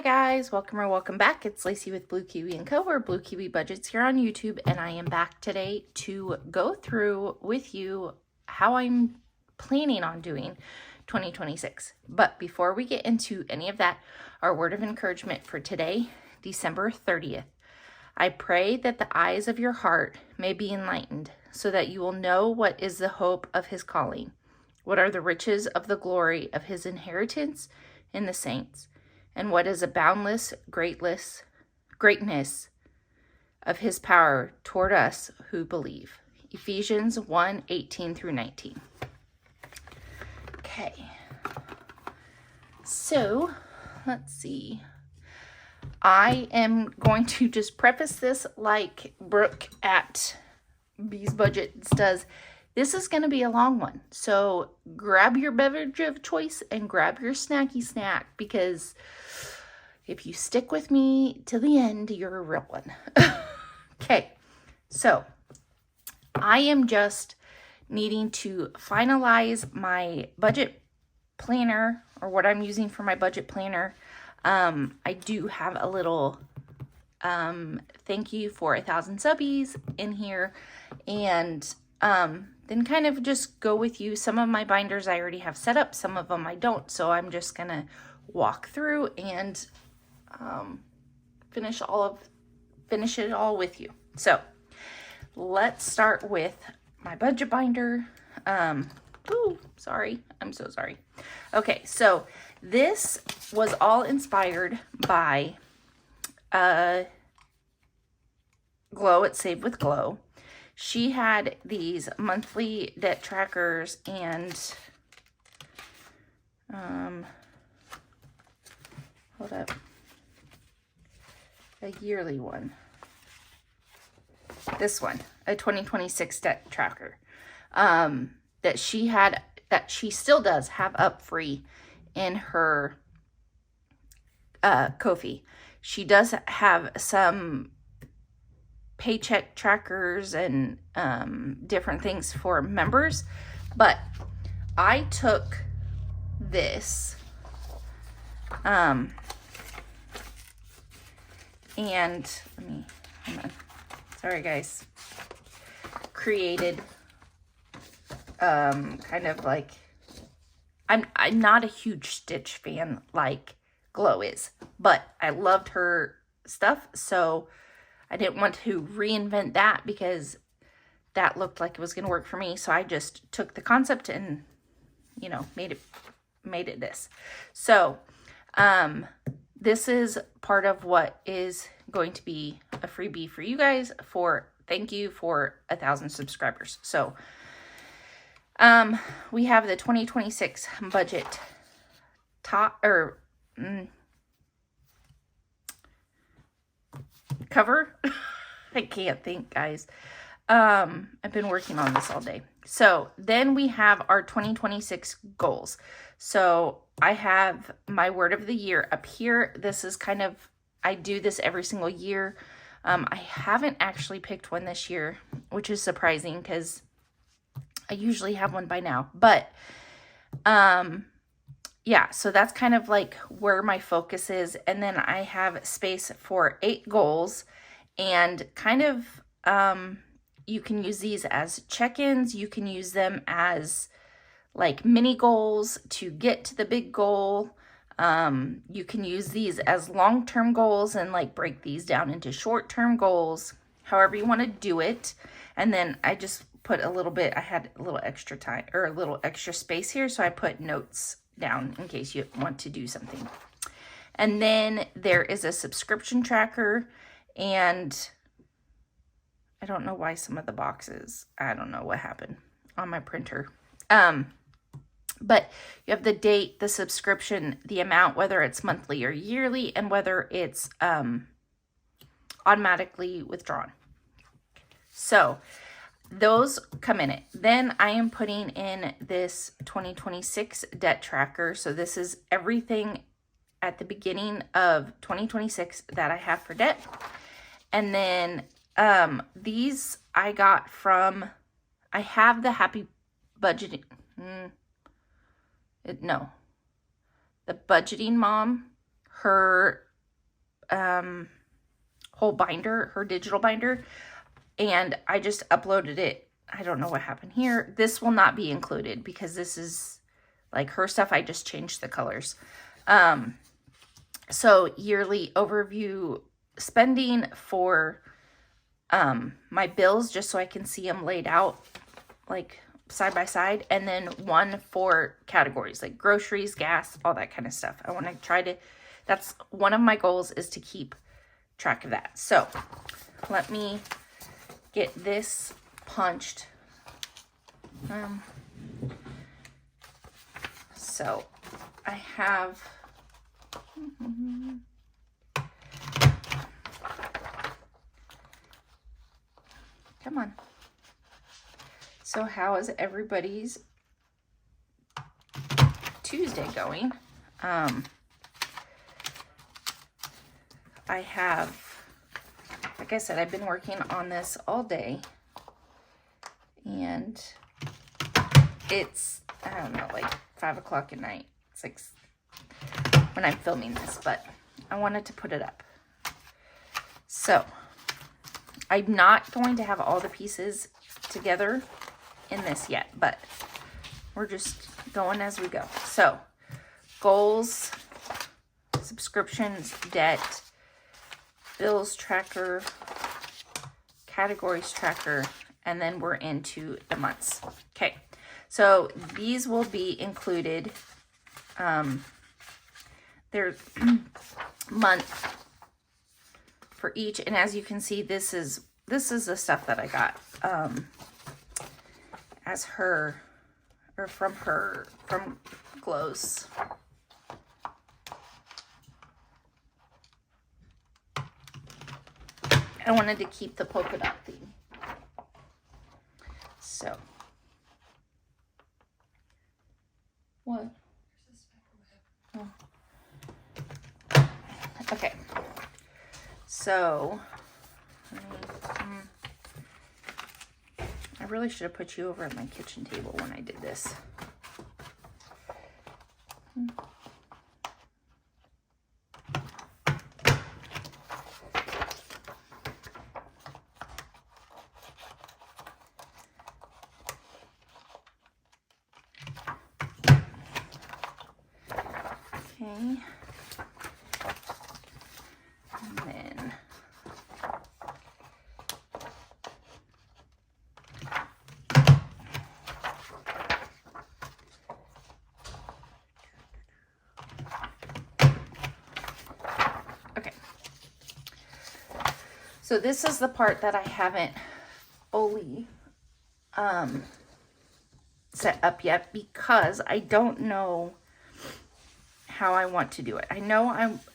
guys, welcome or welcome back. It's Lacey with Blue Kiwi & Co. or Blue Kiwi Budgets here on YouTube, and I am back today to go through with you how I'm planning on doing 2026. But before we get into any of that, our word of encouragement for today, December 30th. I pray that the eyes of your heart may be enlightened, so that you will know what is the hope of his calling, what are the riches of the glory of his inheritance in the saints, and what is the boundless greatness of his power toward us who believe. Ephesians 1:18 through 19. Okay. So, let's see. I am going to just preface this like Brooke at Bees Budgets does. This is going to be a long one, so grab your beverage of choice and grab your snacky snack, because if you stick with me to the end, you're a real one. Okay, so I am just needing to finalize my budget planner, or what I'm using for my budget planner. I do have a little thank you for 1,000 subbies in here, and then kind of just go with you. Some of my binders I already have set up, some of them I don't, so I'm just gonna walk through and finish it all with you. So let's start with my budget binder. Sorry, I'm so sorry. Okay, so this was all inspired by Glow at Save with Glow. She had these monthly debt trackers and hold up, a yearly one. This one, a 2026 debt tracker, that she had, that she still does have up free in her Ko-fi. She does have some paycheck trackers and different things for members, but I took this and let me, hold on, sorry guys, created kind of like, I'm not a huge Stitch fan like Glow is, but I loved her stuff, so I didn't want to reinvent that because that looked like it was going to work for me. So I just took the concept and, you know, made it this. So, this is part of what is going to be a freebie for you guys for thank you for 1,000 subscribers. So, we have the 2026 budget cover. I can't think, guys. I've been working on this all day. So then we have our 2026 goals. So I have my word of the year up here. This is kind of, I do this every single year. I haven't actually picked one this year, which is surprising because I usually have one by now. But yeah, so that's kind of like where my focus is. And then I have space for 8 goals, and kind of, you can use these as check-ins. You can use them as like mini goals to get to the big goal. You can use these as long-term goals and like break these down into short-term goals, however you want to do it. And then I just put a little bit, I had a little extra time or a little extra space here, so I put notes down in case you want to do something. And then there is a subscription tracker, and I don't know why some of the boxes, I don't know what happened on my printer. But you have the date, the subscription, the amount, whether it's monthly or yearly, and whether it's automatically withdrawn. So those come in it. Then I am putting in this 2026 debt tracker. So this is everything at the beginning of 2026 that I have for debt. And then these I got from, I have the Happy Budgeting, the Budgeting Mom, her whole binder, her digital binder, and I just uploaded it. I don't know what happened here. This will not be included because this is like her stuff. I just changed the colors. So yearly overview spending for my bills, just so I can see them laid out like side by side, and then one for categories like groceries, gas, all that kind of stuff. I want to try to, that's one of my goals, is to keep track of that. So let me get this punched. So I have come on. So how is everybody's Tuesday going? I have, like I said, I've been working on this all day, and it's, I don't know, like 5 o'clock at night. It's like when I'm filming this, but I wanted to put it up. So I'm not going to have all the pieces together in this yet, but we're just going as we go. So goals, subscriptions, debt, bills tracker, categories tracker, and then we're into the months. Okay, so these will be included. There's month for each, and as you can see, this is the stuff that I got as her, or from Glows. I wanted to keep the polka dot theme. So what? Oh. Okay. So I really should have put you over at my kitchen table when I did this. Okay. And then okay. So this is the part that I haven't fully set up yet, because I don't know how I want to do it. I know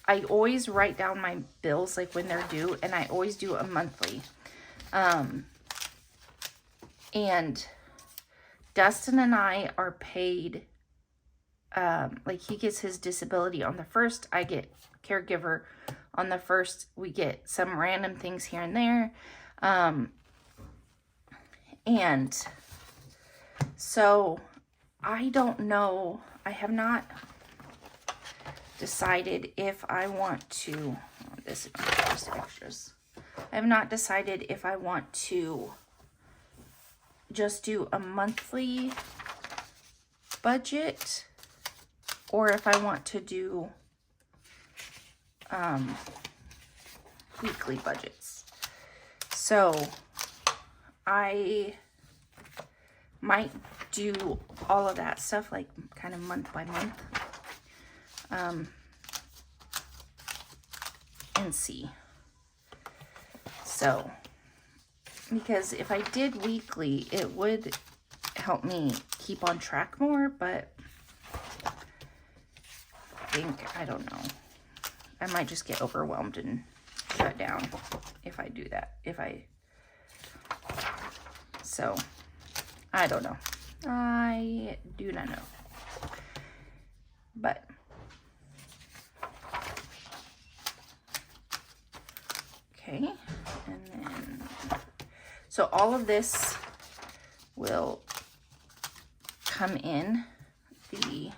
I always write down my bills like when they're due, and I always do a monthly. And Dustin and I are paid, like he gets his disability on the 1st, I get caregiver on the 1st, we get some random things here and there. And so I don't know, I have not decided if I want to, this is just extras. I have not decided if I want to just do a monthly budget, or if I want to do weekly budgets. So I might do all of that stuff like kind of month by month, and see. So because if I did weekly, it would help me keep on track more, but I don't know. I might just get overwhelmed and shut down if I do that. So I don't know. I do not know. But okay, and then so all of this will come in the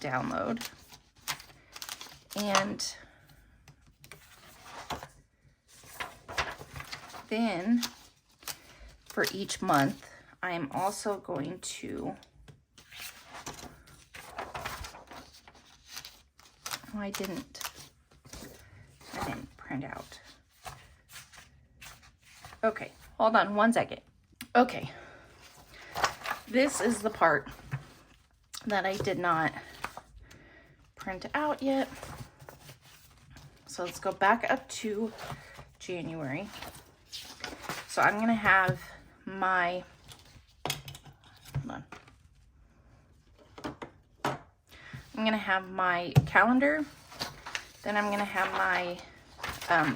download, And then for each month, I am also going to, oh, I didn't print out. Okay, hold on one second. Okay, this is the part that I did not print out yet. So let's go back up to January. So I'm gonna have my, hold on. I'm gonna have my calendar, then I'm gonna have my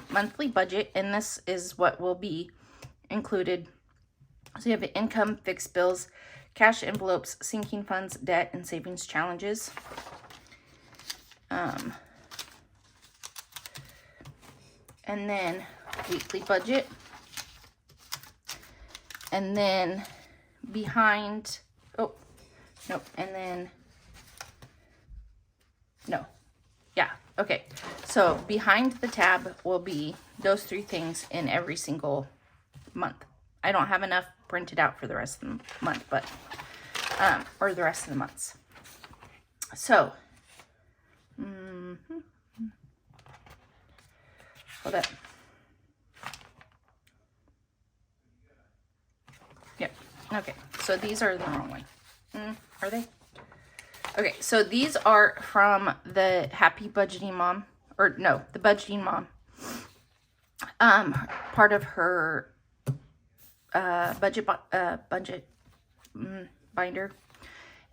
monthly budget, and this is what will be included. So you have income, fixed bills, cash envelopes, sinking funds, debt, and savings challenges. And then weekly budget. And then behind, oh, nope, and then, no, yeah, okay. So behind the tab will be those three things in every single month. I don't have enough printed out for the rest of the month, but, or the rest of the months. So, hold up. Yep. Okay. So these are the wrong one. Are they? Okay. So these are from the Happy Budgeting Mom, or no, the Budgeting Mom. Part of her budget binder,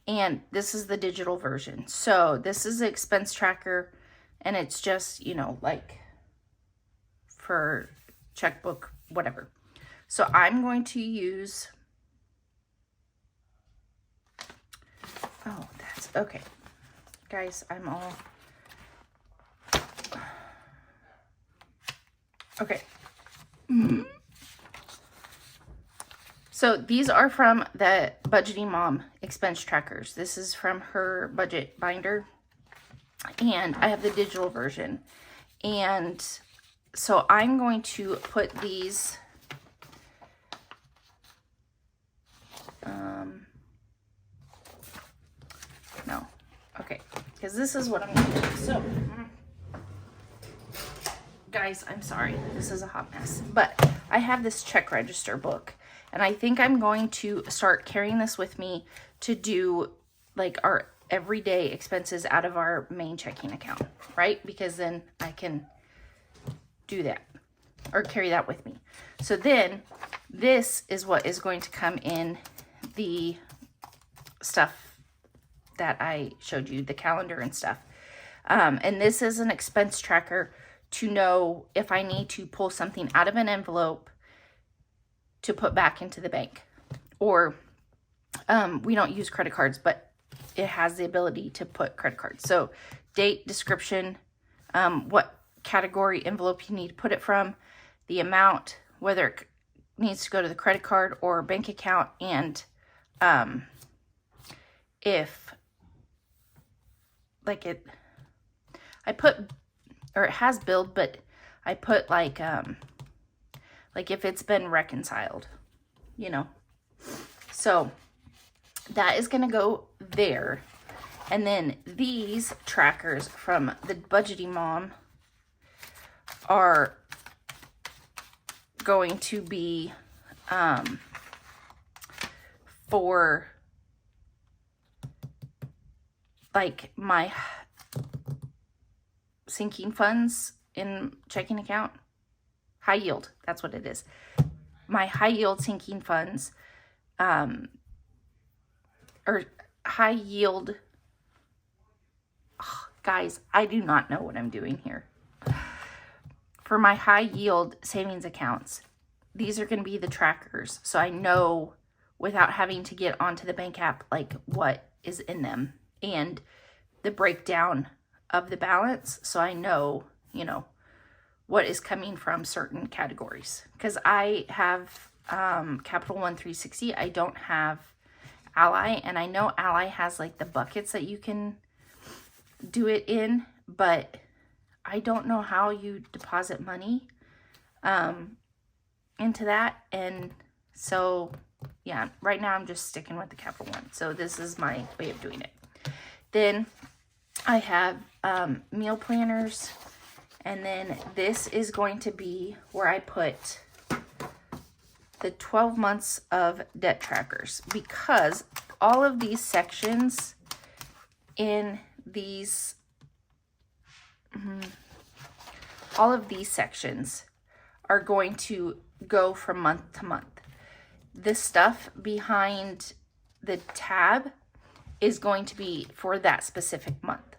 and this is the digital version. So this is the expense tracker, and it's just, you know, like for checkbook, whatever. So I'm going to use, oh, that's okay, guys, I'm all okay. So these are from the Budgeting Mom expense trackers. This is from her budget binder, and I have the digital version. And so I'm going to put these, no, okay, because this is what I'm going to do. So, guys, I'm sorry, this is a hot mess, but I have this check register book, and I think I'm going to start carrying this with me to do like our everyday expenses out of our main checking account, right? Because then I can do that or carry that with me. So then this is what is going to come in the stuff that I showed you, the calendar and stuff. And this is an expense tracker to know if I need to pull something out of an envelope to put back into the bank. Or we don't use credit cards, but it has the ability to put credit cards. So date, description, what category envelope you need to put it from, the amount, whether it needs to go to the credit card or bank account, and if like it, I put, or it has billed, but I put like if it's been reconciled, you know. So that is going to go there. And then these trackers from the Budgeting Mom are going to be for like my sinking funds in checking account. High yield, that's what it is. My high yield sinking funds, or high yield, oh, guys, I do not know what I'm doing here. For my high yield savings accounts, these are going to be the trackers. So I know without having to get onto the bank app, like what is in them and the breakdown of the balance. So I know, you know, what is coming from certain categories. Because I have Capital One 360. I don't have Ally. And I know Ally has like the buckets that you can do it in. But I don't know how you deposit money into that. And so, yeah, right now I'm just sticking with the Capital One. So this is my way of doing it. Then I have meal planners. And then this is going to be where I put the 12 months of debt trackers, because all of these sections in these, all of these sections are going to go from month to month. The stuff behind the tab is going to be for that specific month.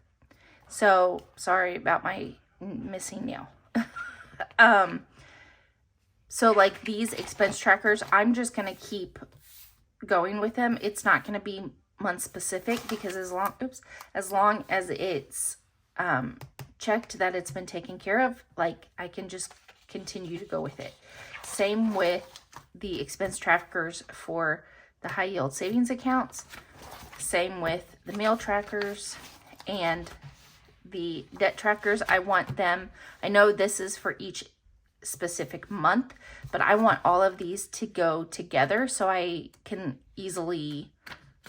So sorry about my missing nail. So like these expense trackers, I'm just going to keep going with them. It's not going to be month specific, because as long as it's checked that it's been taken care of, like I can just continue to go with it. Same with the expense trackers for the high yield savings accounts. Same with the meal trackers and the debt trackers. I want them, I know this is for each specific month, but I want all of these to go together so I can easily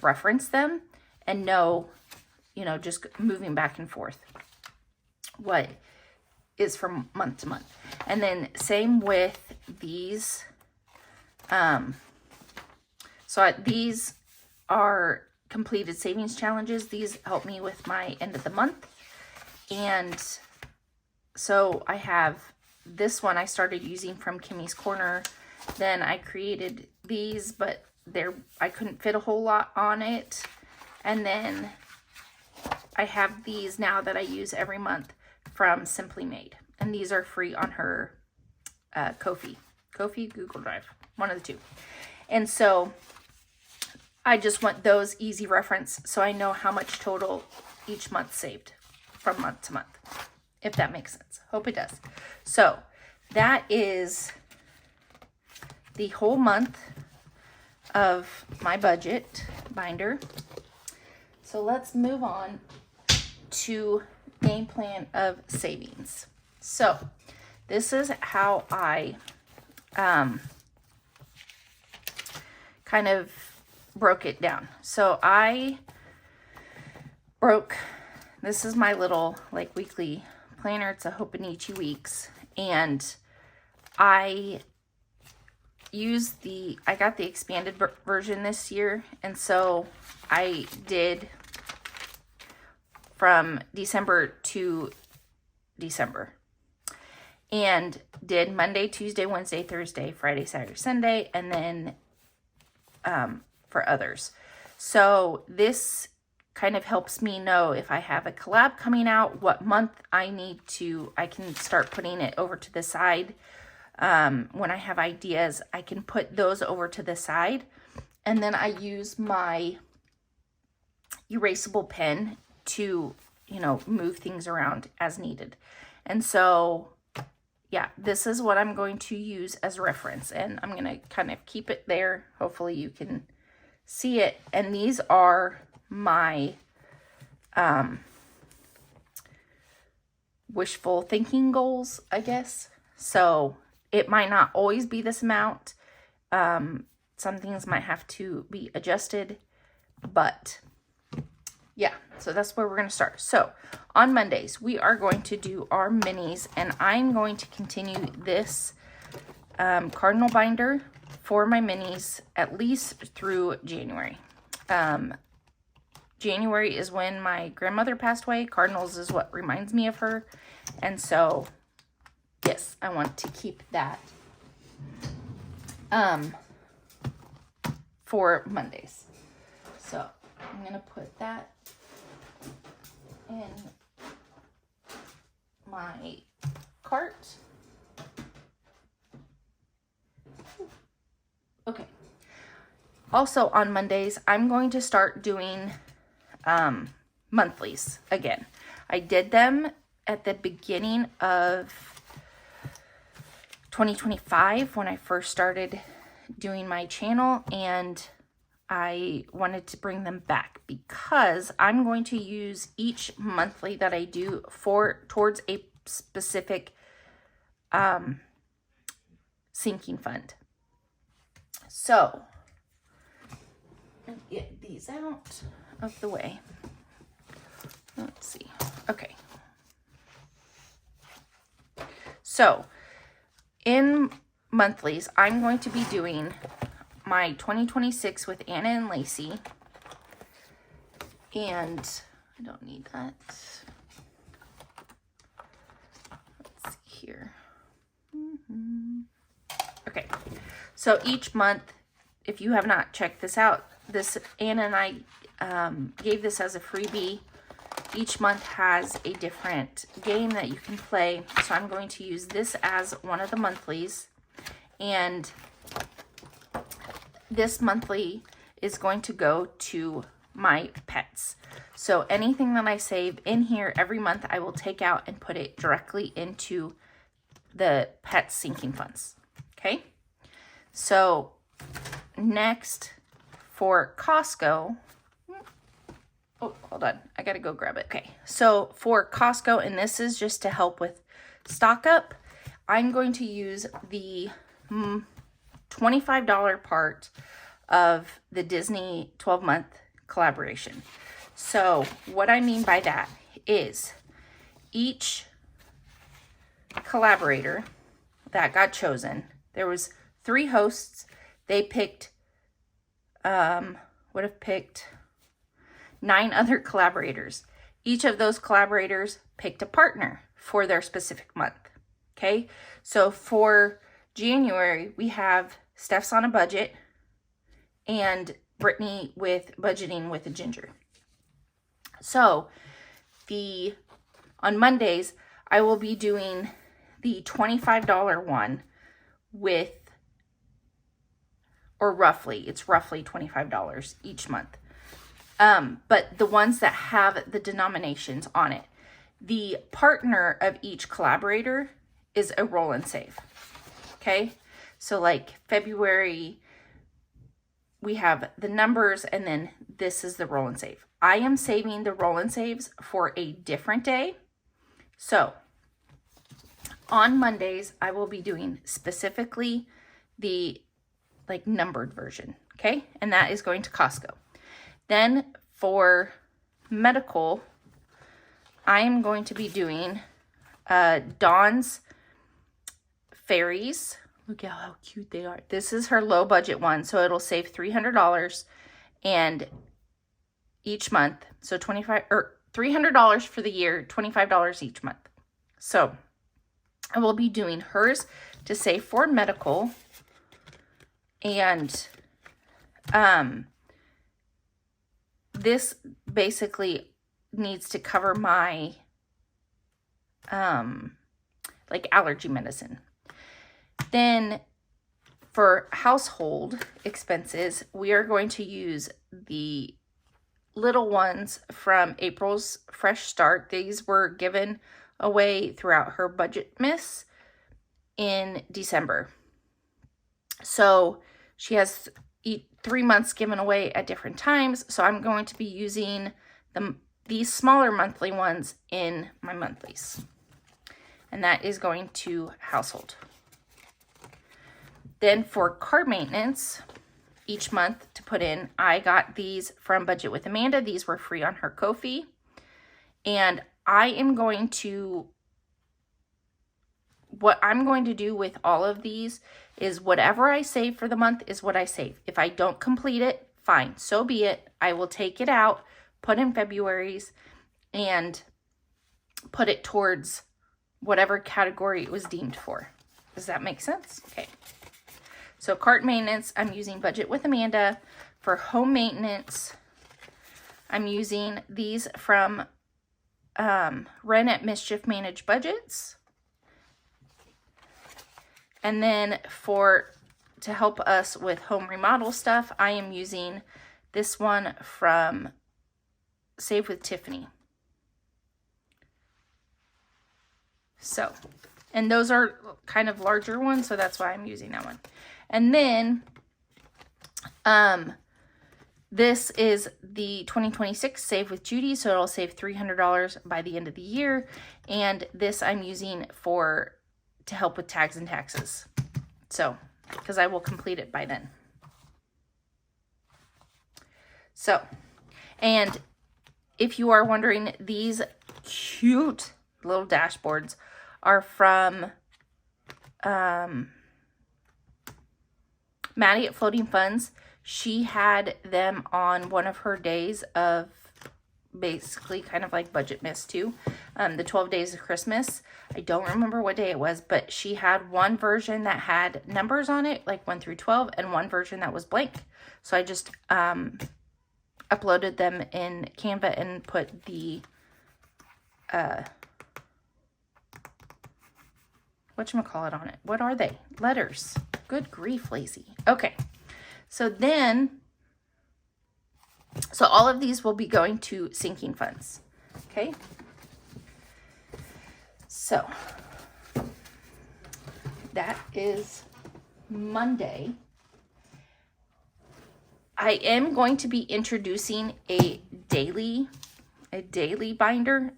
reference them and know, you know, just moving back and forth what is from month to month. And then same with these. These are completed savings challenges. These help me with my end of the month. And so I have this one I started using from Kimmy's Corner. Then I created these, but I couldn't fit a whole lot on it. And then I have these now that I use every month from Simply Made. And these are free on her Ko-fi, Google Drive, one of the two. And so I just want those easy reference so I know how much total each month saved from month to month, if that makes sense. Hope it does. So that is the whole month of my budget binder. So let's move on to game plan of savings. So this is how I kind of broke it down. So this is my little like weekly planner. It's a Hoponichi Weeks, and I got the expanded version this year, and so I did from December to December, and did Monday, Tuesday, Wednesday, Thursday, Friday, Saturday, Sunday, and then for others. So this kind of helps me know if I have a collab coming out, what month I can start putting it over to the side. When I have ideas, I can put those over to the side. And then I use my erasable pen to, move things around as needed. And so, yeah, this is what I'm going to use as reference. And I'm going to kind of keep it there. Hopefully you can see it. And these are my wishful thinking goals, I guess. So it might not always be this amount. Some things might have to be adjusted, but yeah, so that's where we're going to start. So on Mondays, we are going to do our minis, and I'm going to continue this cardinal binder for my minis at least through January. January is when my grandmother passed away. Cardinals is what reminds me of her. And so, yes, I want to keep that for Mondays. So I'm going to put that in my cart. Okay. Also on Mondays, I'm going to start doing monthlies again. I did them at the beginning of 2025 when I first started doing my channel, and I wanted to bring them back because I'm going to use each monthly that I do towards a specific sinking fund. So, get these out of the way. Let's see. Okay. So, in monthlies, I'm going to be doing my 2026 with Anna and Lacey. And I don't need that. Let's see here. Okay. So each month, if you have not checked this out, this Anna and I gave this as a freebie. Each month has a different game that you can play. So I'm going to use this as one of the monthlies. And this monthly is going to go to my pets. So anything that I save in here every month, I will take out and put it directly into the pet sinking funds. Okay. So next for Costco, oh, hold on, I gotta go grab it. Okay, so for Costco, and this is just to help with stock up, I'm going to use the $25 part of the Disney 12-month collaboration. So what I mean by that is each collaborator that got chosen, there was 3 hosts. They picked, would have picked 9 other collaborators. Each of those collaborators picked a partner for their specific month. Okay, so for January, we have Steph's on a budget and Brittany with budgeting with a ginger. So on Mondays, I will be doing the $25 one with, or it's roughly $25 each month. But the ones that have the denominations on it, the partner of each collaborator is a roll and save. Okay. So like February, we have the numbers, and then this is the roll and save. I am saving the roll and saves for a different day. So on Mondays, I will be doing specifically the like numbered version. Okay. And that is going to Costco. Then for medical, I am going to be doing Dawn's Fairies. Look at how cute they are. This is her low budget one, so it'll save $300 and each month. So $300 for the year, $25 each month. So I will be doing hers to save for medical, and this basically needs to cover my like allergy medicine. Then for household expenses, we are going to use the little ones from April's Fresh Start. These were given away throughout her budget miss in December. So she has 3 months given away at different times. So I'm going to be using these smaller monthly ones in my monthlies. And that is going to household. Then for car maintenance, each month to put in, I got these from Budget with Amanda. These were free on her Ko-fi. And what I'm going to do with all of these is whatever I save for the month is what I save. If I don't complete it, fine, so be it. I will take it out, put in February's, and put it towards whatever category it was deemed for. Does that make sense? Okay. So cart maintenance, I'm using Budget with Amanda. For home maintenance, I'm using these from Ren at Mischief Managed Budgets. And then to help us with home remodel stuff, I am using this one from Save with Tiffany. So, and those are kind of larger ones, so that's why I'm using that one. And then This is the 2026 Save with Judy, so it'll save $300 by the end of the year. And this I'm using to help with tags and taxes. So, because I will complete it by then. So, and if you are wondering, these cute little dashboards are from Maddie at Floating Funds. She had them on one of her days of basically kind of like budget miss too. The 12 days of Christmas. I don't remember what day it was, but she had one version that had numbers on it, like 1 through 12, and one version that was blank. So I just uploaded them in Canva and put the whatchamacallit on it. What are they? Letters. Good grief, lazy. Okay. So all of these will be going to sinking funds. Okay. So that is Monday. I am going to be introducing a daily binder.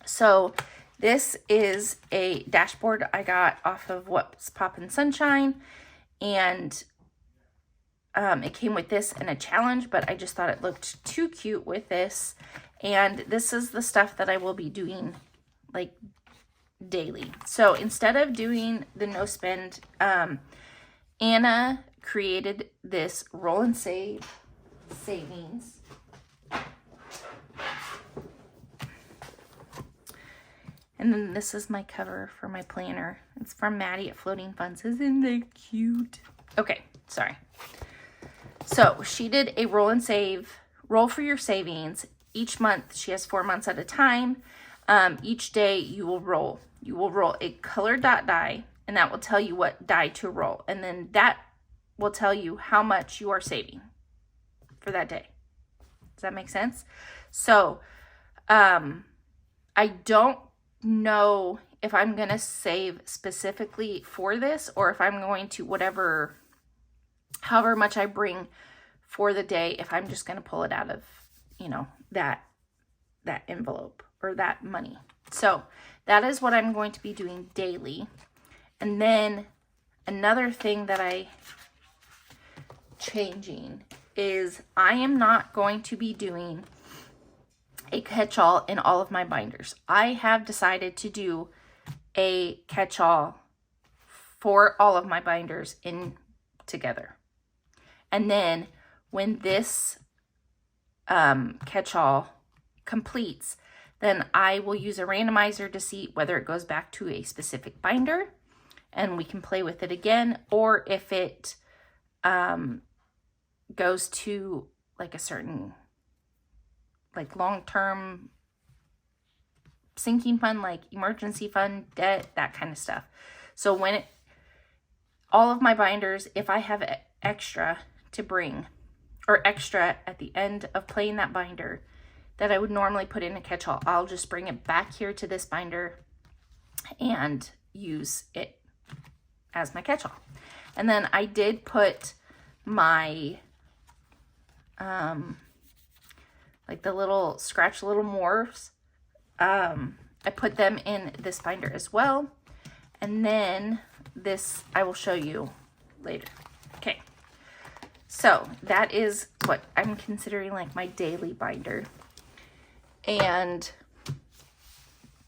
So this is a dashboard I got off of What's Poppin' Sunshine, and it came with this and a challenge, but I just thought it looked too cute with this. And this is the stuff that I will be doing like daily. So instead of doing the no spend, Anna created this roll and save savings. And then this is my cover for my planner. It's from Maddie at Floating Funds. Isn't that cute? Okay, sorry. So she did a roll and save, roll for your savings. Each month, she has 4 months at a time. Each day you will roll. You will roll a colored dot die, and that will tell you what die to roll. And then that will tell you how much you are saving for that day. Does that make sense? So, I don't know if I'm going to save specifically for this, or if I'm going to however much I bring for the day, if I'm just going to pull it out of, that envelope or that money. So that is what I'm going to be doing daily. And then another thing that I changing is I am not going to be doing a catch-all in all of my binders. I have decided to do a catch-all for all of my binders in together. And then when this catch-all completes, then I will use a randomizer to see whether it goes back to a specific binder and we can play with it again, or if it goes to like a certain like long-term sinking fund, like emergency fund, debt, that kind of stuff. So when all of my binders, if I have extra to bring, or extra at the end of playing that binder that I would normally put in a catch-all, I'll just bring it back here to this binder and use it as my catch-all. And then I did put my like the little scratch little morphs, I put them in this binder as well. And then this I will show you later. Okay, so that is what I'm considering like my daily binder. And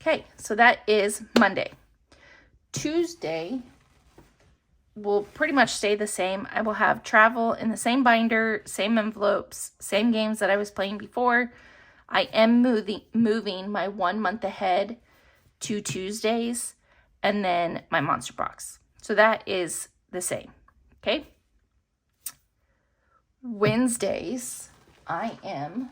okay, so that is Monday. Tuesday will pretty much stay the same. I will have travel in the same binder, same envelopes, same games that I was playing before. I am moving my 1 month ahead to Tuesdays, and then my monster box. So that is the same. Okay. Wednesdays, I am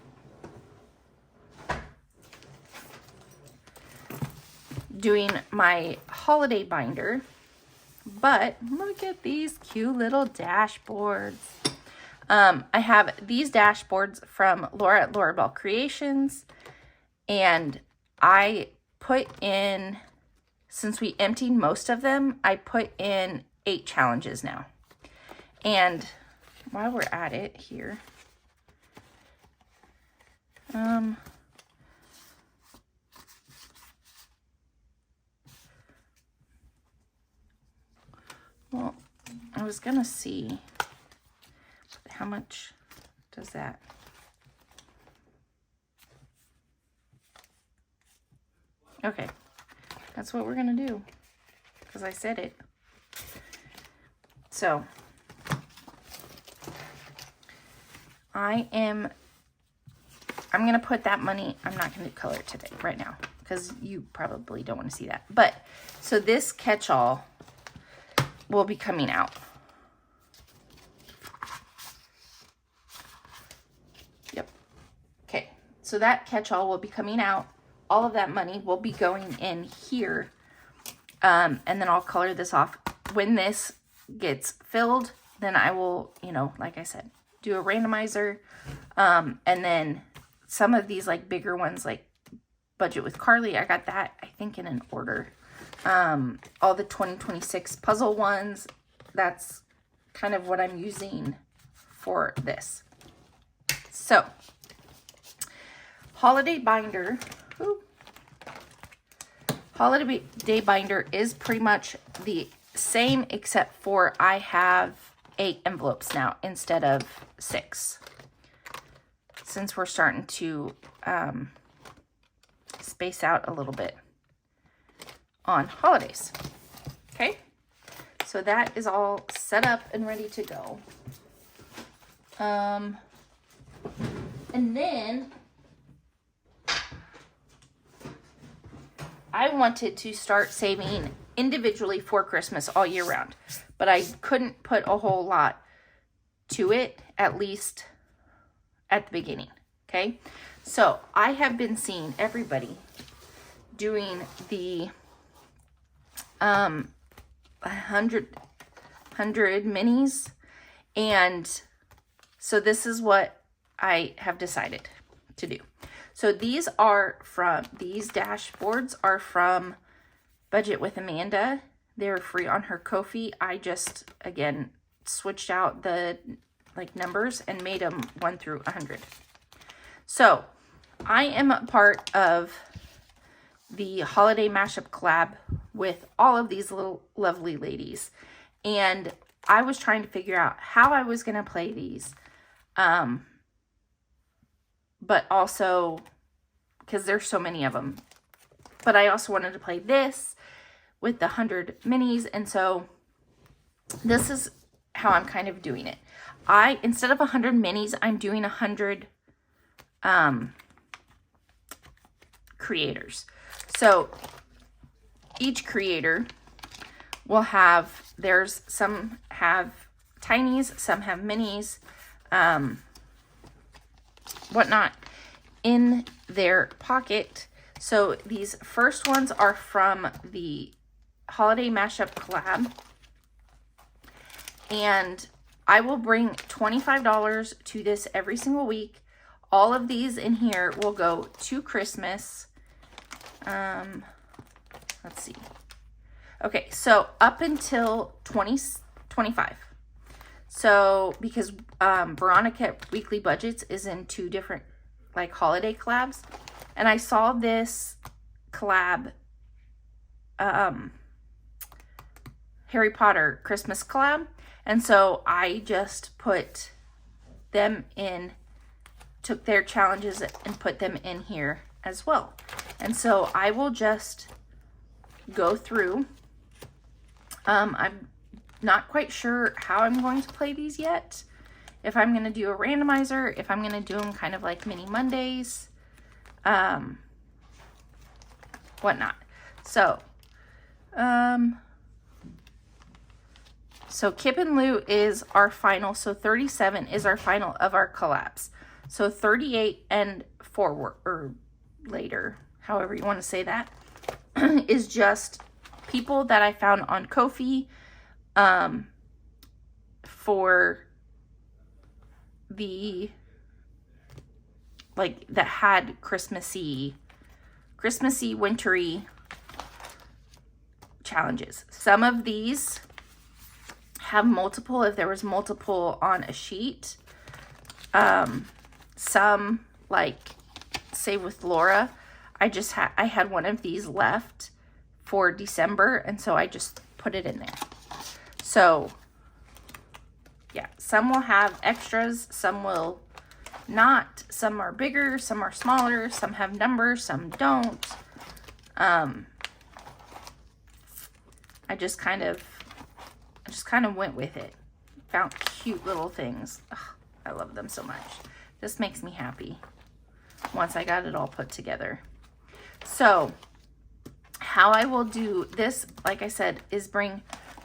doing my holiday binder, but look at these cute little dashboards. I have these dashboards from Laura at Laura Bell Creations, and I put in, since we emptied most of them, I put in 8 challenges now. And while we're at it here, well, I was gonna see how much does that. Okay, that's what we're gonna do because I said it. So I'm gonna put that money, I'm not gonna color it today right now because you probably don't want to see that. But so this catch-all will be coming out. Yep. Okay, so that catch-all will be coming out. All of that money will be going in here. And then I'll color this off. When this gets filled, then I will, you know, like I said, do a randomizer. And then some of these like bigger ones, like Budget with Carly, I got that, I think, in an order. All the 2026 puzzle ones, that's kind of what I'm using for this. So, holiday binder. Ooh. Holiday binder is pretty much the same, except for I have 8 envelopes now instead of 6. Since we're starting to space out a little bit on holidays. Okay, so that is all set up and ready to go. And then I wanted to start saving individually for Christmas all year round, but I couldn't put a whole lot to it, at least at the beginning. Okay, so I have been seeing everybody doing the 100 minis, and so this is what I have decided to do. So these dashboards are from Budget with Amanda. They're free on her Ko-fi. I just, again, switched out the numbers and made them 1 through 100. So I am a part of the holiday mashup collab with all of these little lovely ladies, and I was trying to figure out how I was going to play these, but also because there's so many of them, but I also wanted to play this with the 100 minis, and so this is how I'm kind of doing it. Instead of 100 minis, I'm doing 100 creators. So each creator will have, some have tinies, some have minis, whatnot in their pocket. So these first ones are from the holiday mashup collab, and I will bring $25 to this every single week. All of these in here will go to Christmas. Let's see. Okay, so up until 2025. So because Veronica Weekly Budgets is in 2 different holiday collabs, and I saw this collab, Harry Potter Christmas collab, and so I just put them in, took their challenges and put them in here as well. And so I will just go through. I'm not quite sure how I'm going to play these yet. If I'm going to do a randomizer, if I'm going to do them kind of like mini Mondays, whatnot. So, so Kip and Lou is our final. So 37 is our final of our collabs. So 38 and forward, or later, however you want to say that, is just people that I found on Ko-fi, for the, that had Christmassy, wintry challenges. Some of these have multiple if there was multiple on a sheet. Some, like, say with Laura, I had one of these left for December, and so I just put it in there. So, yeah, some will have extras, some will not. Some are bigger, some are smaller, some have numbers, some don't. I just kind of went with it. Found cute little things. Ugh, I love them so much. This makes me happy once I got it all put together. So how I will do this, like I said, is bring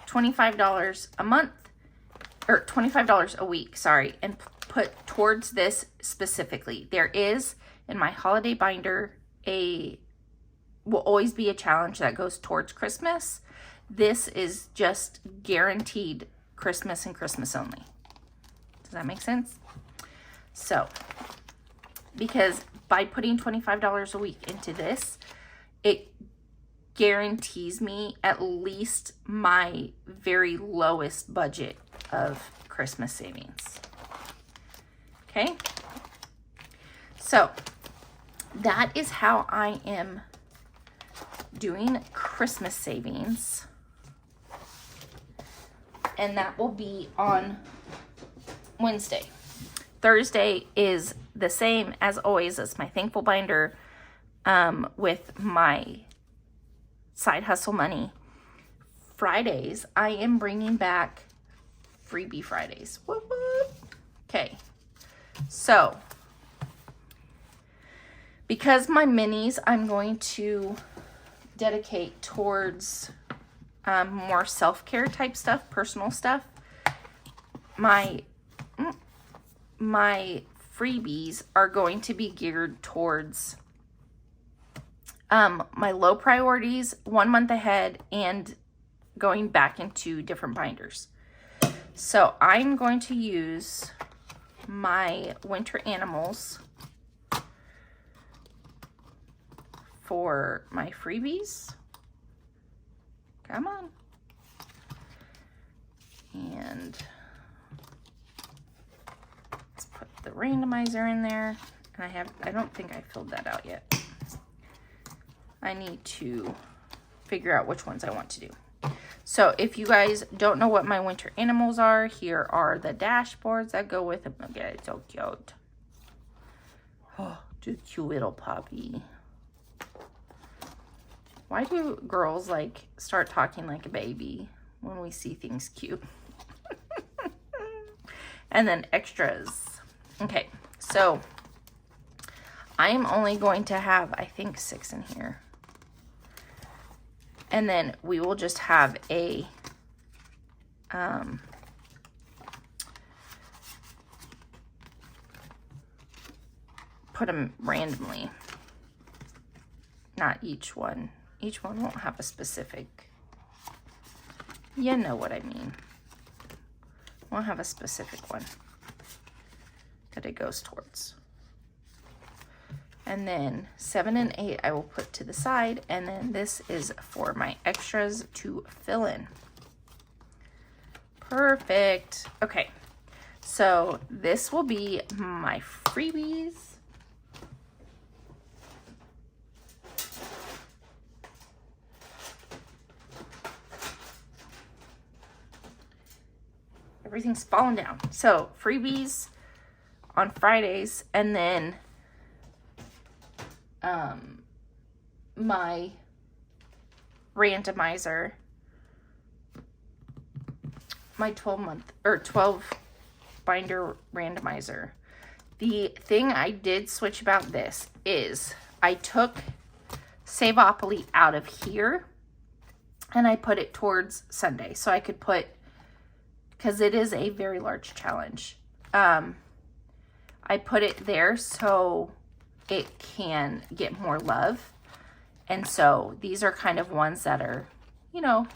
$25 a month, or $25 a week, sorry, and put towards this specifically. There is, in my holiday binder, will always be a challenge that goes towards Christmas. This is just guaranteed Christmas and Christmas only. Does that make sense? So, because by putting $25 a week into this, it guarantees me at least my very lowest budget of Christmas savings. Okay? So, that is how I am doing Christmas savings. And that will be on Wednesday. Thursday is the same as always as my thankful binder with my side hustle money. Fridays, I am bringing back freebie Fridays. Whoop, whoop. Okay, so because my minis I'm going to dedicate towards more self-care type stuff, personal stuff, my freebies are going to be geared towards my low priorities, 1 month ahead, and going back into different binders. So I'm going to use my winter animals for my freebies. Come on. And let's put the randomizer in there. And I don't think I filled that out yet. I need to figure out which ones I want to do. So if you guys don't know what my winter animals are, here are the dashboards that go with them. Look at it, so cute. Oh, just cute little puppy. Why do girls like start talking like a baby when we see things cute? And then extras. Okay, so I am only going to have, I think, 6 in here. And then we will just have a put them randomly. Not each one. Each one won't have a specific, you know what I mean. Won't have a specific one that it goes towards. And then 7 and 8 I will put to the side, and then this is for my extras to fill in. Perfect. Okay, so this will be my freebies. Everything's falling down. So freebies on Fridays, and then my randomizer, my 12 binder randomizer. The thing I did switch about this is I took Saveopoly out of here and I put it towards Sunday, so I could put, because it is a very large challenge, I put it there so it can get more love. And so these are kind of ones that are, you know,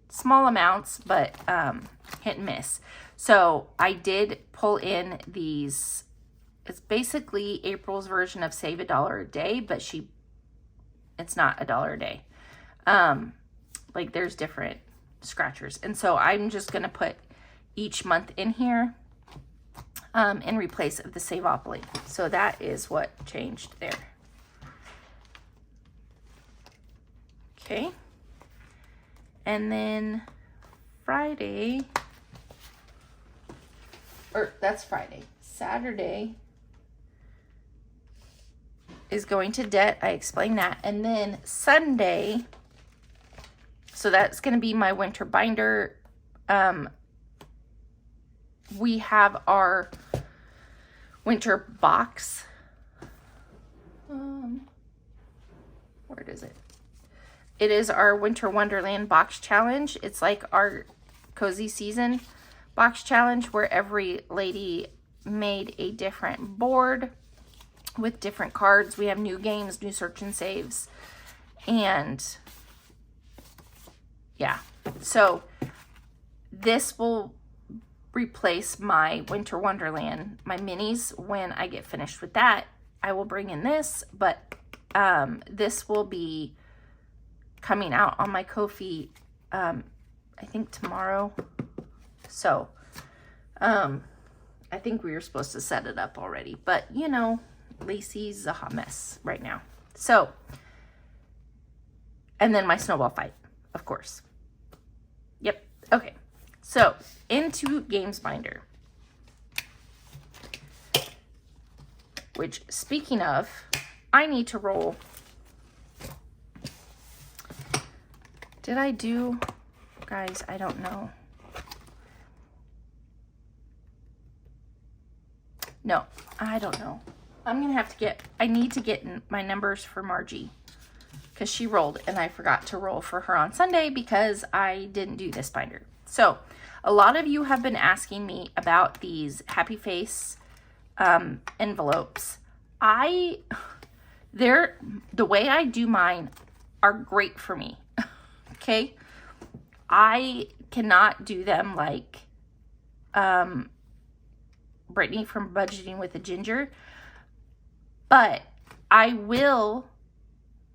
small amounts, but hit and miss. So I did pull in these. It's basically April's version of Save $1 a day, but it's not $1 a day. Like there's different scratchers. And so I'm just going to put each month in here in replace of the Savopoly. So that is what changed there. Okay. And then Friday, or that's Friday. Saturday is going to debt. I explained that. And then Sunday, so that's going to be my winter binder. We have our winter box. Where is it? It is our Winter Wonderland box challenge. It's like our cozy season box challenge where every lady made a different board with different cards. We have new games, new search and saves. And yeah, so this will replace my Winter Wonderland, my minis. When I get finished with that, I will bring in this, but this will be coming out on my Ko-fi, I think tomorrow. So, I think we were supposed to set it up already, but you know, Lacey's a hot mess right now. So, and then my snowball fight, of course. Yep. Okay. So, into Games Binder. Which, speaking of, I need to roll. Did I do, guys, I don't know. No, I don't know. I'm going to have to get, I need to get my numbers for Margie. Because she rolled and I forgot to roll for her on Sunday because I didn't do this binder. So, a lot of you have been asking me about these Happy Face envelopes. The way I do mine are great for me. Okay? I cannot do them like Brittany from Budgeting with a Ginger. But I will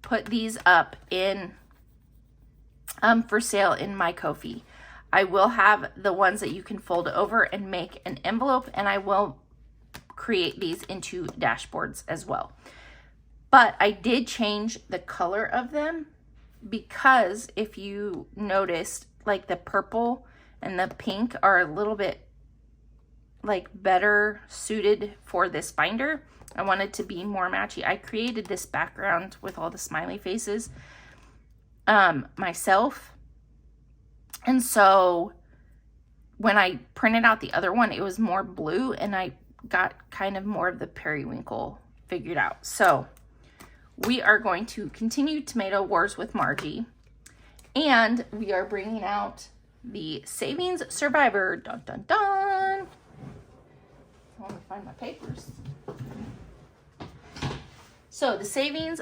put these up in for sale in my Ko-fi. I will have the ones that you can fold over and make an envelope, and I will create these into dashboards as well. But I did change the color of them because if you noticed, like the purple and the pink are a little bit like better suited for this binder. I wanted to be more matchy. I created this background with all the smiley faces myself. And so when I printed out the other one, it was more blue and I got kind of more of the periwinkle figured out. So we are going to continue Tomato Wars with Margie, and we are bringing out the Savings Survivor. Dun, dun, dun. Let me find my papers. So the Savings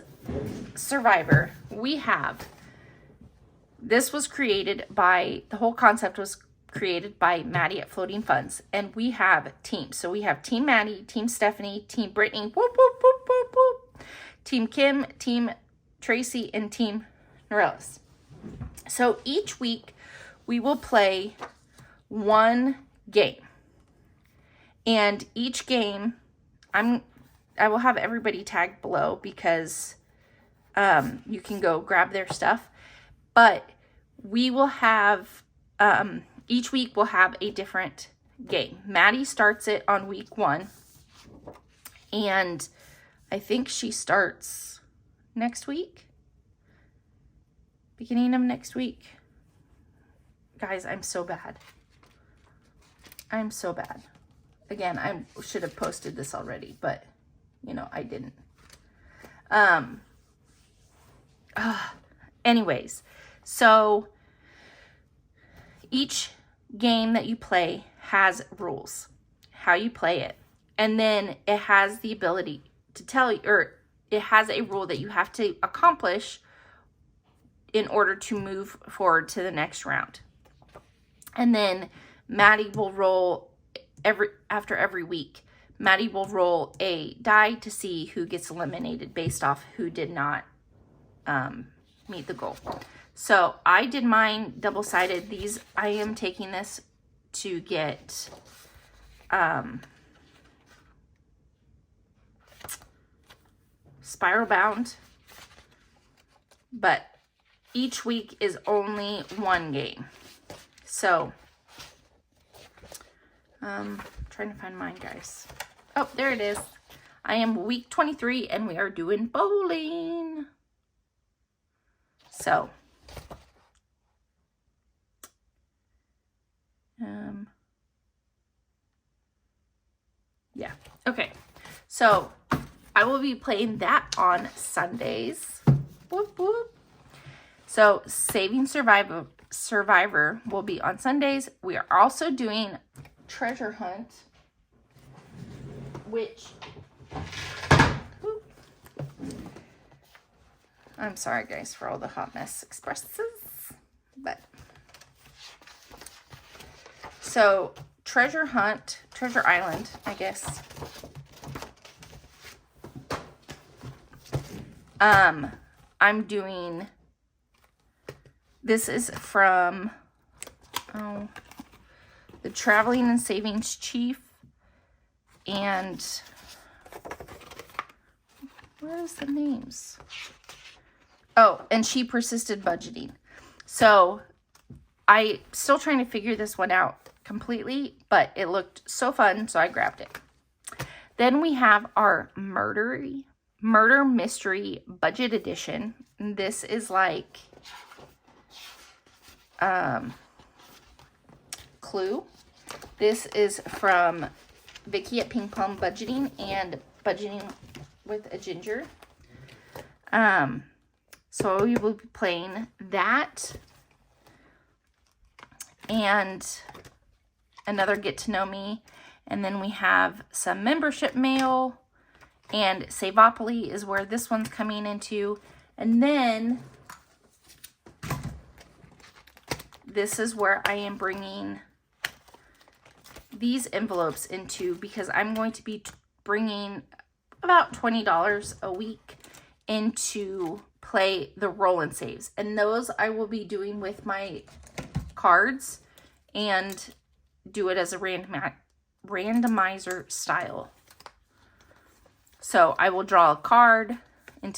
Survivor, we have, this was created by, the whole concept was created by Maddie at Floating Funds, and we have teams. So we have Team Maddie, Team Stephanie, Team Brittany, whoop, whoop, whoop, whoop, whoop, Team Kim, Team Tracy, and Team Norellis. So each week we will play one game, and each game I will have everybody tagged below because you can go grab their stuff. But we will have, each week we'll have a different game. Maddie starts it on week 1. And I think she starts next week. Beginning of next week. Guys, I'm so bad. I'm so bad. Again, I should have posted this already, but, you know, I didn't. Anyways, so each game that you play has rules, how you play it. And then it has the ability to tell you, or it has a rule that you have to accomplish in order to move forward to the next round. And then Maddie will roll after every week. Maddie will roll a die to see who gets eliminated based off who did not meet the goal. So I did mine double-sided. These, I am taking this to get spiral bound, but each week is only one game. So trying to find mine, guys. Oh, there it is. I am week 23 and we are doing bowling. So yeah, okay. So I will be playing that on Sundays. Whoop, whoop. So Saving Survivor will be on Sundays. We are also doing Treasure Hunt, which, whoop. I'm sorry guys for all the hot mess expresses, but so Treasure Island, I guess. I'm doing, this is from, the Traveling and Savings Chief, and where's the names? Oh, and She Persisted Budgeting. So I still trying to figure this one out completely, but it looked so fun, so I grabbed it. Then we have our Murder Mystery Budget Edition. This is like Clue. This is from Vicky at Ping Pong Budgeting and Budgeting with a Ginger. So we will be playing that and another Get to Know Me. And then we have some membership mail, and Saveopoly is where this one's coming into. And then this is where I am bringing these envelopes into, because I'm going to be bringing about $20 a week into play the roll and saves. And those I will be doing with my cards and do it as a randomizer style. So I will draw a card and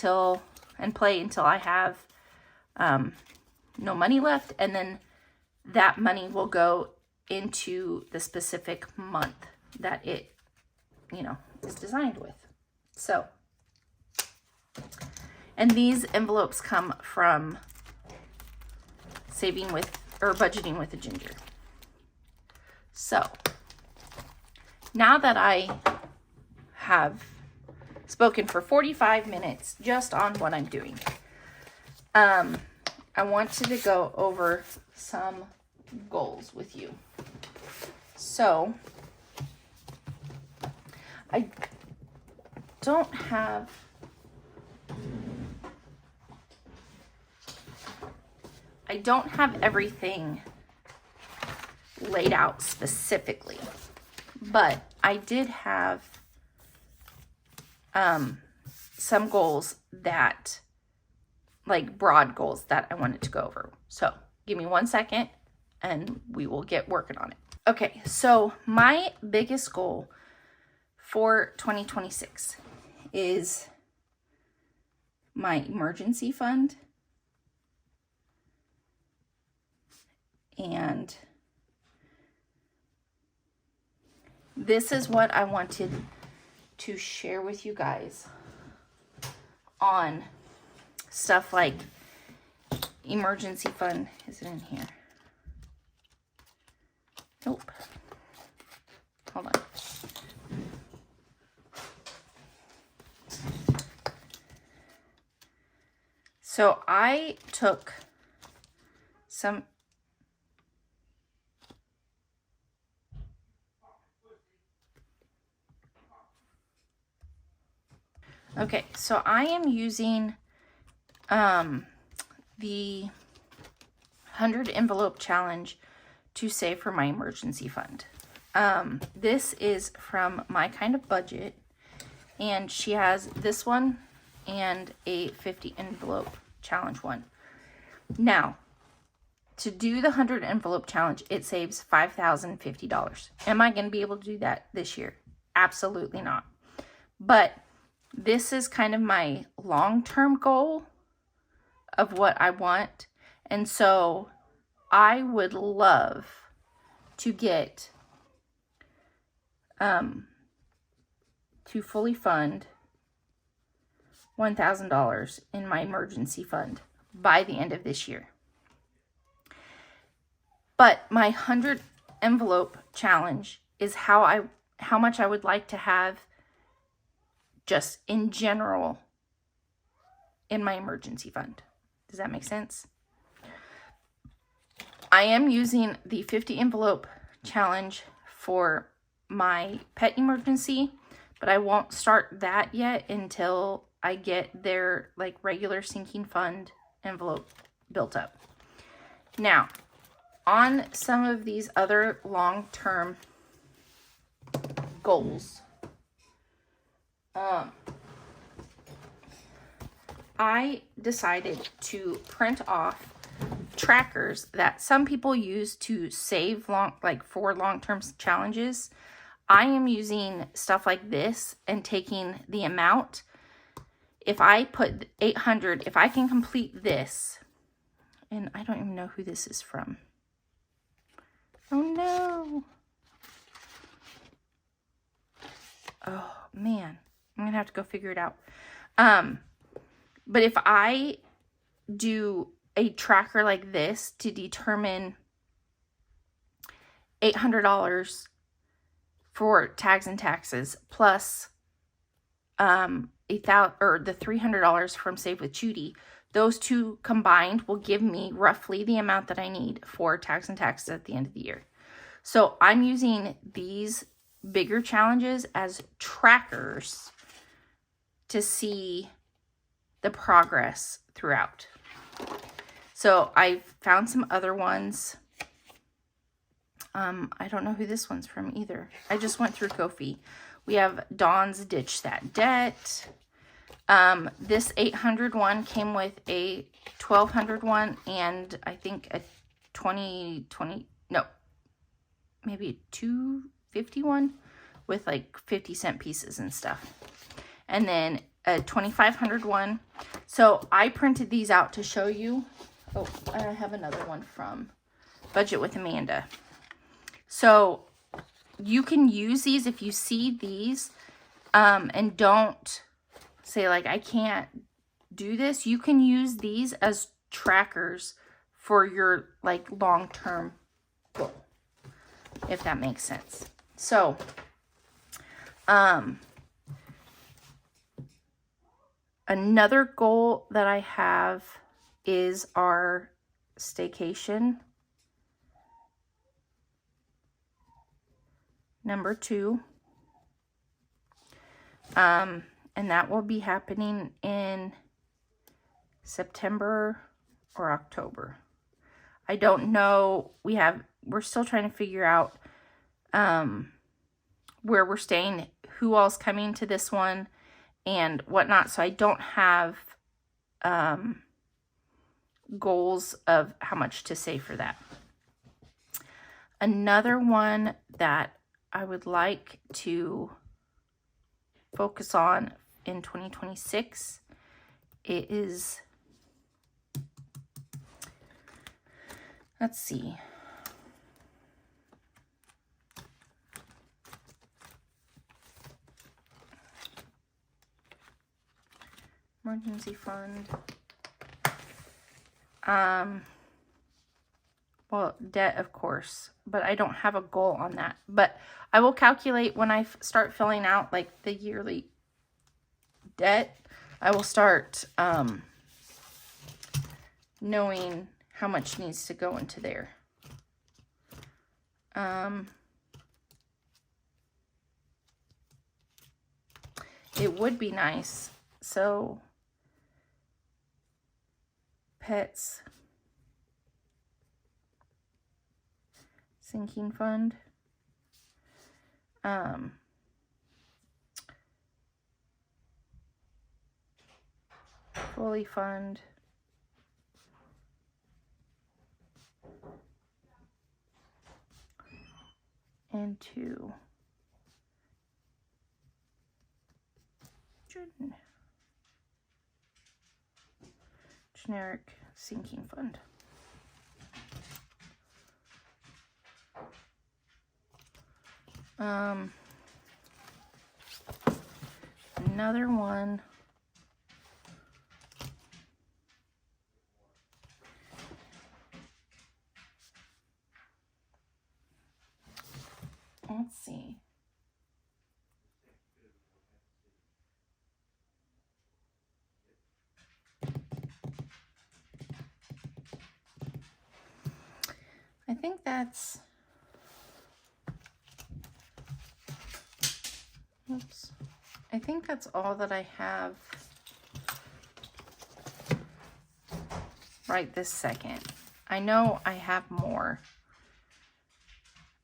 play until I have no money left, and then that money will go into the specific month that it, is designed with. So, and these envelopes come from Budgeting with a Ginger. So, now that I have spoken for 45 minutes just on what I'm doing, I wanted to go over some goals with you. So, I don't have everything laid out specifically, but I did have some goals that, like broad goals that I wanted to go over. So give me 1 second and we will get working on it. Okay, so my biggest goal for 2026 is my emergency fund, and this is what I wanted to share with you guys on stuff like emergency fund. Is it in here? Nope. Hold on. So I took some Okay, so I am using the 100 envelope challenge to save for my emergency fund. This is from My Kind of Budget, and she has this one and a 50 envelope challenge one. Now, to do the 100 envelope challenge, it saves $5,050. Am I going to be able to do that this year? Absolutely not. But this is kind of my long-term goal of what I want. And so I would love to get to fully fund $1,000 in my emergency fund by the end of this year. But my 100 envelope challenge is how much I would like to have just in general in my emergency fund. Does that make sense? I am using the 50 envelope challenge for my pet emergency, but I won't start that yet until I get their like regular sinking fund envelope built up. Now, on some of these other long-term goals, I decided to print off trackers that some people use to save for long-term challenges. I am using stuff like this and taking the amount. If I put 800, if I can complete this, and I don't even know who this is from. Oh no. Oh man, I'm gonna have to go figure it out. But if I do a tracker like this to determine $800 for tags and taxes plus the $300 from Save with Judy, those two combined will give me roughly the amount that I need for tags and taxes at the end of the year. So I'm using these bigger challenges as trackers to see the progress throughout. So I found some other ones. I don't know who this one's from either. I just went through Ko-fi. We have Dawn's Ditch That Debt. This 800 one came with a 1200 one and I think a 250 one with like 50-cent pieces and stuff. And then a 2500 one. So I printed these out to show you. Oh, I have another one from Budget with Amanda. So you can use these if you see these and don't say like, I can't do this. You can use these as trackers for your like long-term goal, if that makes sense. So, another goal that I have is our staycation. Number 2. And that will be happening in September or October. I don't know. We're still trying to figure out where we're staying, who all's coming to this one, and whatnot. So I don't have goals of how much to save for that. Another one that I would like to focus on in 2026 is, let's see. Emergency fund. Well, debt, of course, but I don't have a goal on that. But I will calculate when I start filling out like the yearly debt. I will start knowing how much needs to go into there. It would be nice. So, pets, sinking fund, fully fund, into generic sinking fund. Another one. Let's see. I think that's, oops. I think that's all that I have right this second. I know I have more.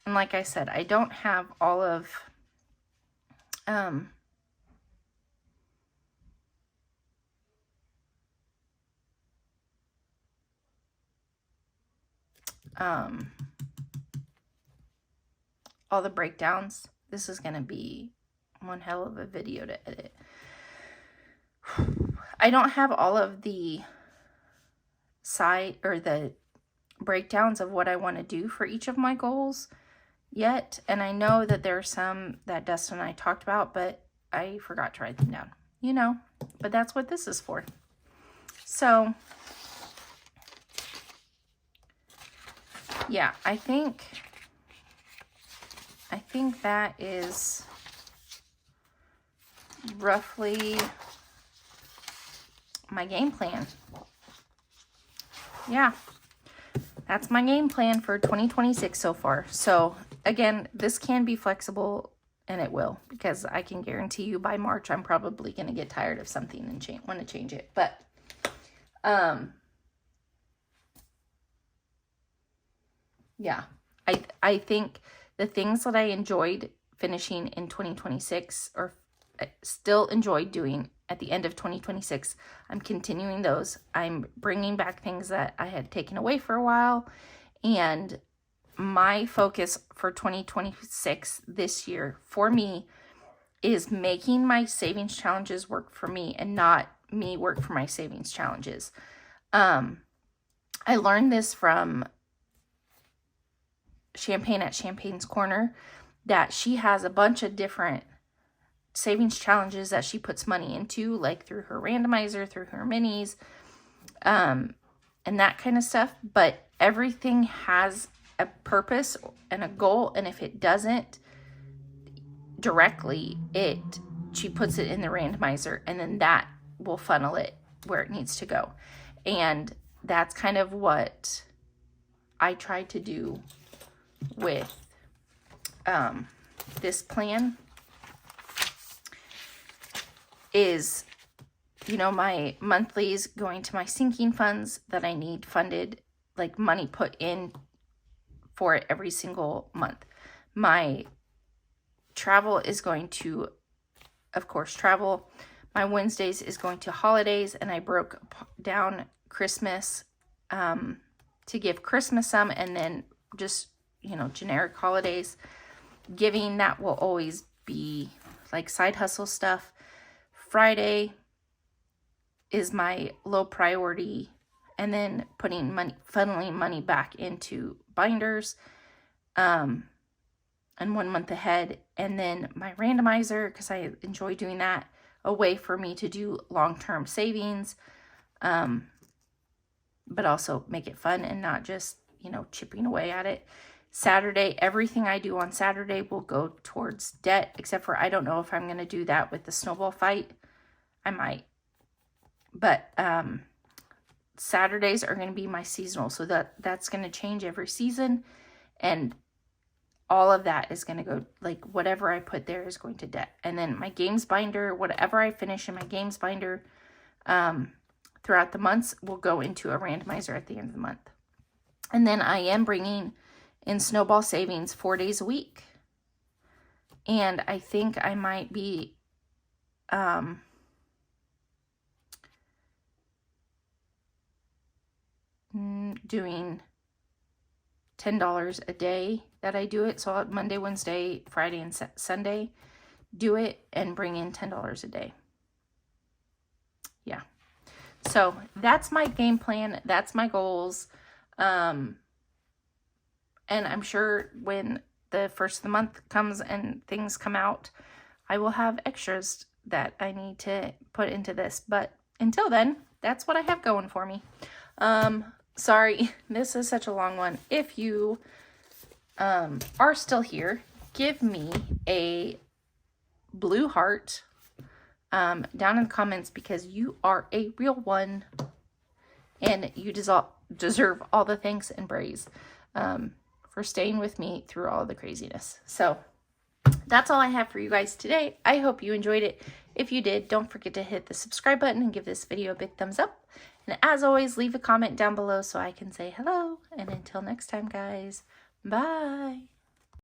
And like I said, I don't have all of all the breakdowns. This is going to be one hell of a video to edit. I don't have all of the side or the breakdowns of what I want to do for each of my goals yet. And I know that there are some that Dustin and I talked about, but I forgot to write them down, you know, but that's what this is for. So yeah, I think that is roughly my game plan. Yeah, that's my game plan for 2026 so far. So again, this can be flexible, and it will, because I can guarantee you by March I'm probably going to get tired of something and want to change it. But yeah, I think the things that I enjoyed finishing in 2026 or still enjoyed doing at the end of 2026, I'm continuing those. I'm bringing back things that I had taken away for a while, and my focus for 2026 this year for me is making my savings challenges work for me and not me work for my savings challenges. I learned this from Champagne at Champagne's Corner, that she has a bunch of different savings challenges that she puts money into, like through her randomizer, through her minis, and that kind of stuff. But everything has a purpose and a goal, and if it doesn't directly, she puts it in the randomizer, and then that will funnel it where it needs to go. And that's kind of what I try to do with this plan. Is, you know, my monthlies going to my sinking funds that I need funded, like money put in for it every single month. My travel is going to, of course, travel. My Wednesdays is going to holidays, and I broke down Christmas to give Christmas some, and then just, you know, generic holidays. Giving, that will always be like side hustle stuff. Friday is my low priority, and then putting money, funneling money back into binders, and 1 month ahead. And then my randomizer, because I enjoy doing that, a way for me to do long-term savings, but also make it fun and not just, you know, chipping away at it. Saturday, everything I do on Saturday will go towards debt, except for I don't know if I'm going to do that with the snowball fight. I might. But Saturdays are going to be my seasonal, so that's going to change every season, and all of that is going to go, like, whatever I put there is going to debt. And then my games binder, whatever I finish in my games binder throughout the months will go into a randomizer at the end of the month. And then I am bringing in snowball savings 4 days a week. And I think I might be doing $10 a day that I do it. So Monday, Wednesday, Friday, and Sunday, do it and bring in $10 a day. Yeah. So that's my game plan. That's my goals. And I'm sure when the first of the month comes and things come out, I will have extras that I need to put into this. But until then, that's what I have going for me. Sorry, this is such a long one. If you are still here, give me a blue heart down in the comments, because you are a real one and you deserve all the thanks and praise for staying with me through all the craziness. So that's all I have for you guys today. I hope you enjoyed it. If you did, don't forget to hit the subscribe button and give this video a big thumbs up. And as always, leave a comment down below so I can say hello. And until next time, guys, bye.